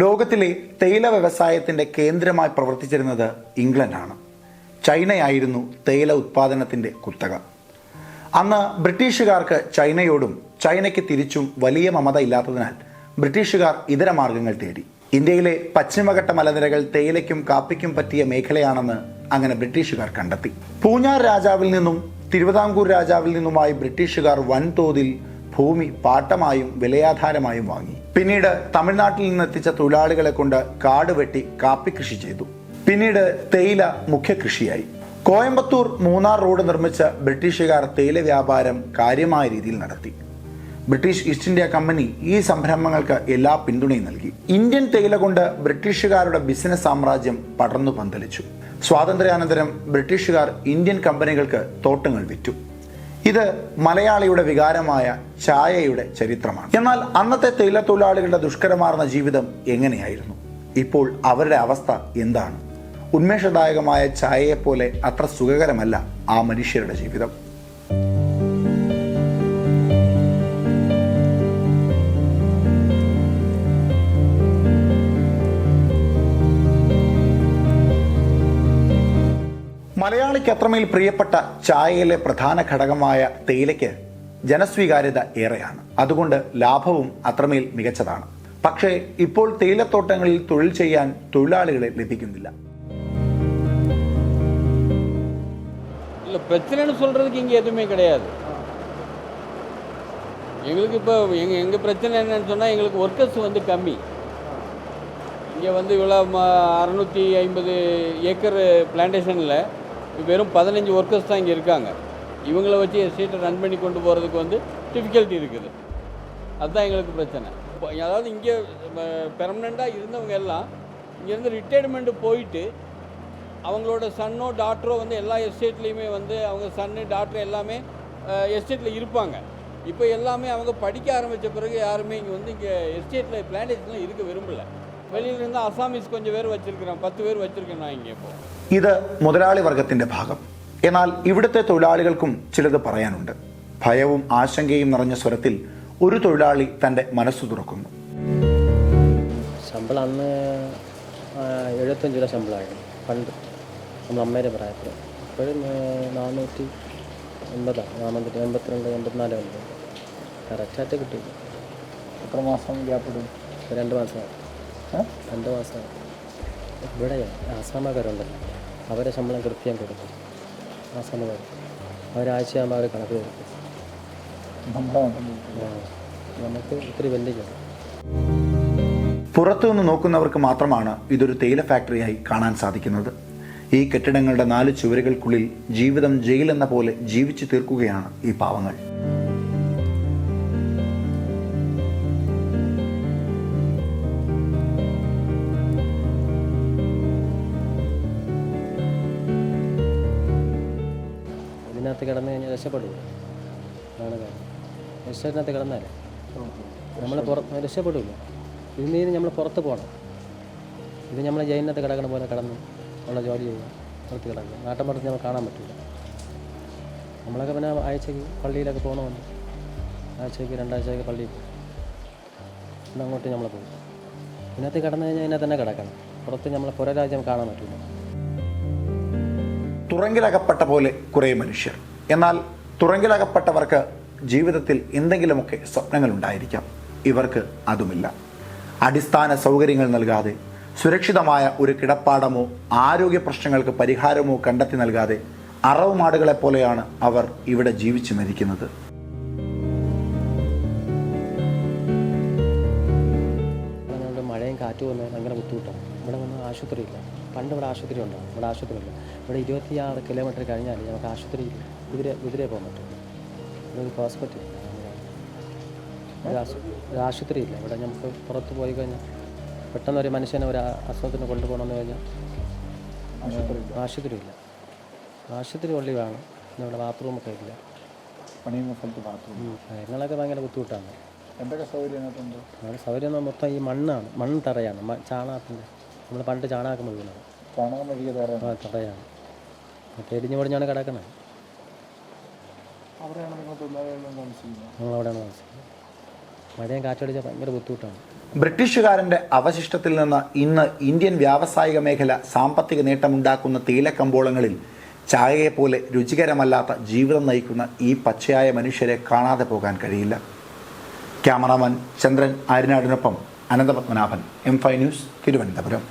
ലോകത്തിലെ തേയില വ്യവസായത്തിൻ്റെ കേന്ദ്രമായി പ്രവർത്തിച്ചിരുന്നത് ഇംഗ്ലണ്ടാണ്. ചൈനയായിരുന്നു തേയില ഉത്പാദനത്തിൻ്റെ കുത്തക. അന്ന് ബ്രിട്ടീഷുകാർക്ക് ചൈനയോടും ചൈനയ്ക്ക് തിരിച്ചും വലിയ മമത ഇല്ലാത്തതിനാൽ ബ്രിട്ടീഷുകാർ ഇതര മാർഗങ്ങൾ തേടി. ഇന്ത്യയിലെ പശ്ചിമഘട്ട മലനിരകൾ തേയിലയ്ക്കും കാപ്പിക്കും പറ്റിയ മേഖലയാണെന്ന് അങ്ങനെ ബ്രിട്ടീഷുകാർ കണ്ടെത്തി. പൂഞ്ഞാർ രാജാവിൽ നിന്നും തിരുവിതാംകൂർ രാജാവിൽ നിന്നുമായി ബ്രിട്ടീഷുകാർ വൻതോതിൽ ഭൂമി പാട്ടമായും വിലയാധാരമായും വാങ്ങി. പിന്നീട് തമിഴ്നാട്ടിൽ നിന്നെത്തിച്ച തൊഴിലാളികളെ കൊണ്ട് കാട് വെട്ടി കാപ്പി കൃഷി ചെയ്തു. പിന്നീട് തേയില മുഖ്യ കൃഷിയായി. കോയമ്പത്തൂർ മൂന്നാർ റോഡ് നിർമ്മിച്ച ബ്രിട്ടീഷുകാർ തേയില വ്യാപാരം കാര്യമായ രീതിയിൽ നടത്തി. ബ്രിട്ടീഷ് ഈസ്റ്റ് ഇന്ത്യ കമ്പനി ഈ സംരംഭങ്ങൾക്ക് എല്ലാ പിന്തുണയും നൽകി. ഇന്ത്യൻ തേയില കൊണ്ട് ബ്രിട്ടീഷുകാരുടെ ബിസിനസ് സാമ്രാജ്യം പടർന്നു പന്തലിച്ചു. സ്വാതന്ത്ര്യാനന്തരം ബ്രിട്ടീഷുകാർ ഇന്ത്യൻ കമ്പനികൾക്ക് തോട്ടങ്ങൾ വിറ്റു. ഇത് മലയാളിയുടെ വികാരമായ ചായയുടെ ചരിത്രമാണ്. എന്നാൽ അന്നത്തെ തേയില തൊഴിലാളികളുടെ ദുഷ്കരമാർന്ന ജീവിതം എങ്ങനെയായിരുന്നു? ഇപ്പോൾ അവരുടെ അവസ്ഥ എന്താണ്? ഉന്മേഷദായകമായ ചായയെപ്പോലെ അത്ര സുഖകരമല്ല ആ മനുഷ്യരുടെ ജീവിതം. മലയാളിക്ക് അത്രമേൽ പ്രിയപ്പെട്ട ചായയിലെ പ്രധാന ഘടകമായ തേയിലയ്ക്ക് ജനസ്വീകാര്യത ഏറെയാണ്. അതുകൊണ്ട് ലാഭവും അത്രമേൽ മികച്ചതാണ്. പക്ഷേ ഇപ്പോൾ തേയിലത്തോട്ടങ്ങളിൽ തൊഴിൽ ചെയ്യാൻ തൊഴിലാളികളെ ലഭിക്കുന്നില്ല. பிரச்சனைன்னு சொல்கிறதுக்கு இங்கே எதுவுமே கிடையாது. எங்களுக்கு இப்போ எங்கள் பிரச்சனை என்னன்னு சொன்னால், எங்களுக்கு ஒர்க்கர்ஸ் வந்து கம்மி. இங்கே வந்து இவ்வளோ 650 ஏக்கர் பிளான்டேஷனில் வெறும் 15 ஒர்க்கர்ஸ் தான் இங்கே இருக்காங்க. இவங்கள வச்சு எஸ்டேட்டை ரன் பண்ணி கொண்டு போகிறதுக்கு வந்து டிஃபிகல்ட்டி இருக்குது. அதுதான் எங்களுக்கு பிரச்சனை. அதாவது இங்கே பெர்மனெண்ட்டாக இருந்தவங்க எல்லாம் இங்கேருந்து ரிட்டையர்மெண்ட்டு போயிட்டு அவங்களோட சன்னோ டாக்டரோ வந்து எல்லா எஸ்டேட்லேயுமே வந்து அவங்க சன்னு டாக்டர் எல்லாமே எஸ்டேட்டில் இருப்பாங்க. இப்போ எல்லாமே அவங்க படிக்க ஆரம்பித்த பிறகு யாருமே இங்கே வந்து இங்கே எஸ்டேட்டில் பிளான்டேஷன்லாம் இருக்க விரும்பலை. വെളിയിലിരുന്ന് അസാമീസ് കൊഞ്ചം പേര് വച്ചിരിക്കണം, 10 പേര് വച്ചിരിക്കണം ഇങ്ങനെ. ഇപ്പോൾ ഇത് മുതലാളി വർഗത്തിന്റെ ഭാഗം. എന്നാൽ ഇവിടുത്തെ തൊഴിലാളികൾക്കും ചിലത് പറയാനുണ്ട്. ഭയവും ആശങ്കയും നിറഞ്ഞ സ്വരത്തിൽ ഒരു തൊഴിലാളി തന്റെ മനസ്സു തുറക്കുന്നു. ശമ്പളം അന്ന് 75 രൂപ ശമ്പളമായിരുന്നു പണ്ട്, നമ്മൾ അമ്മയുടെ പ്രായത്തിൽ. ഇപ്പോഴും 480, 482, 84 ഉണ്ട്. കറക്റ്റായിട്ട് കിട്ടില്ല. എത്ര മാസം ഗ്യാപ്പ് ഇടും? 2 മാസം. 2 മാസം. ഇവിടെ ആസാമക്കാരുണ്ടല്ലോ, അവരെ ശമ്പളം കൃത്യം കൊടുക്കും. ആസാമക്കാർ അവരാഴ്ചയാകുമ്പോൾ അവർ കണക്ക് കൊടുക്കും. നമുക്ക് ഇത്തിരി വെല്ലിക്കണം. പുറത്തുനിന്ന് നോക്കുന്നവർക്ക് മാത്രമാണ് ഇതൊരു തേയില ഫാക്ടറിയായി കാണാൻ സാധിക്കുന്നത്. ഈ കെട്ടിടങ്ങളുടെ 4 ചുവരുകൾക്കുള്ളിൽ ജീവിതം ജയിലെന്ന പോലെ ജീവിച്ചു തീർക്കുകയാണ് ഈ പാവങ്ങൾ. ഇതിനകത്ത് കിടന്നു കഴിഞ്ഞാൽ രക്ഷപ്പെടുക ആണ് കാര്യം. രക്ഷത്തിനകത്ത് കിടന്നാലേ നമ്മൾ രക്ഷപ്പെടില്ല. ഇതിൽ നിന്ന് നമ്മൾ പുറത്ത് പോകണം. ഇത് നമ്മൾ ജയിലിനകത്ത് കിടക്കണ പോലെ കിടന്ന് ഉള്ള ജോലി ചെയ്യുക, പുറത്ത് കിടക്കുക. നാട്ടിൻപുറത്ത് നമ്മൾ കാണാൻ പറ്റില്ല. നമ്മളൊക്കെ പിന്നെ ആഴ്ചയ്ക്ക് പള്ളിയിലൊക്കെ പോകണമെന്ന്, ആഴ്ചയ്ക്ക് 2 ആഴ്ചയൊക്കെ പള്ളിയിൽ പോകും. പിന്നെ അങ്ങോട്ട് നമ്മൾ പോകും. ഇതിനകത്ത് കിടന്നു കഴിഞ്ഞാൽ ഇതിനകത്ത് തന്നെ കിടക്കണം. പുറത്ത് നമ്മളെ പുറരാജ്യം കാണാൻ പറ്റില്ല. തുറങ്കിലകപ്പെട്ട പോലെ കുറേ മനുഷ്യർ. എന്നാൽ തുറങ്കിലകപ്പെട്ടവർക്ക് ജീവിതത്തിൽ എന്തെങ്കിലുമൊക്കെ സ്വപ്നങ്ങൾ ഉണ്ടായിരിക്കാം. ഇവർക്ക് അതുമില്ല. അടിസ്ഥാന സൗകര്യങ്ങൾ നൽകാതെ, സുരക്ഷിതമായ ഒരു കിടപ്പാടമോ ആരോഗ്യ പ്രശ്നങ്ങൾക്ക് പരിഹാരമോ കണ്ടെത്തി നൽകാതെ അറവുമാടുകളെ പോലെയാണ് അവർ ഇവിടെ ജീവിച്ചു മരിക്കുന്നത്. മഴയും കാറ്റും വന്ന് ഭയങ്കര ബുദ്ധിമുട്ടാണ്. ഇവിടെ വന്ന് ആശുപത്രിയില്ല. പണ്ട് ഇവിടെ ആശുപത്രി ഉണ്ടാകും. ഇവിടെ ആശുപത്രിയില്ല. ഇവിടെ 26 കിലോമീറ്റർ കഴിഞ്ഞാൽ നമുക്ക് ആശുപത്രിയിൽ കുതിരെ പോകാൻ പറ്റും. ഇവിടെ ഒരു ഹോസ്പിറ്റൽ, ഒരു ആശുപത്രി ഇല്ല. ഇവിടെ നമുക്ക് പുറത്ത് പോയി കഴിഞ്ഞാൽ പെട്ടെന്ന് ഒരു മനുഷ്യനെ ഒരു അസുഖത്തിന് കൊണ്ടുപോകണമെന്ന് കഴിഞ്ഞാൽ ആശുപത്രി ഇല്ല. ആശുപത്രി ഉള്ളി വേണം. പിന്നെ ഇവിടെ ബാത്റൂമൊക്കെ ഇല്ല. പണിയുന്ന സ്ഥലത്ത് ബാത്റൂം, കാര്യങ്ങളൊക്കെ ഭയങ്കര ബുദ്ധിമുട്ടാണ്. എന്തൊക്കെ സൗകര്യം? അവിടെ സൗകര്യം മൊത്തം ഈ മണ്ണാണ്, മണ്ണ് തറയാണ്. ചാണകത്തിൻ്റെ നമ്മൾ പണ്ട് ചാണകം മുഴുവനാണ്. ചാണകം മെഴുകിയ തറയാണ്. തെരിഞ്ഞു പൊടിഞ്ഞാണ് കിടക്കുന്നത്. അവിടെയാണ് നിങ്ങൾ തൊഴിലാളികൾ താമസിക്കുന്നത്? നമ്മളവിടെയാണ് താമസിക്കുന്നത്. മഴയും കാറ്റടിച്ചാൽ ഭയങ്കര ബുദ്ധിമുട്ടാണ്. ബ്രിട്ടീഷുകാരൻ്റെ അവശിഷ്ടത്തിൽ നിന്ന് ഇന്ന് ഇന്ത്യൻ വ്യാവസായിക മേഖല സാമ്പത്തിക നേട്ടമുണ്ടാക്കുന്ന തേയിലക്കമ്പോളങ്ങളിൽ ചായയെപ്പോലെ രുചികരമല്ലാത്ത ജീവിതം നയിക്കുന്ന ഈ പച്ചയായ മനുഷ്യരെ കാണാതെ പോകാൻ കഴിയില്ല. ക്യാമറാമാൻ ചന്ദ്രൻ ആര്യനാടിനൊപ്പം അനന്തപത്മനാഭൻ, M5 ന്യൂസ്, തിരുവനന്തപുരം.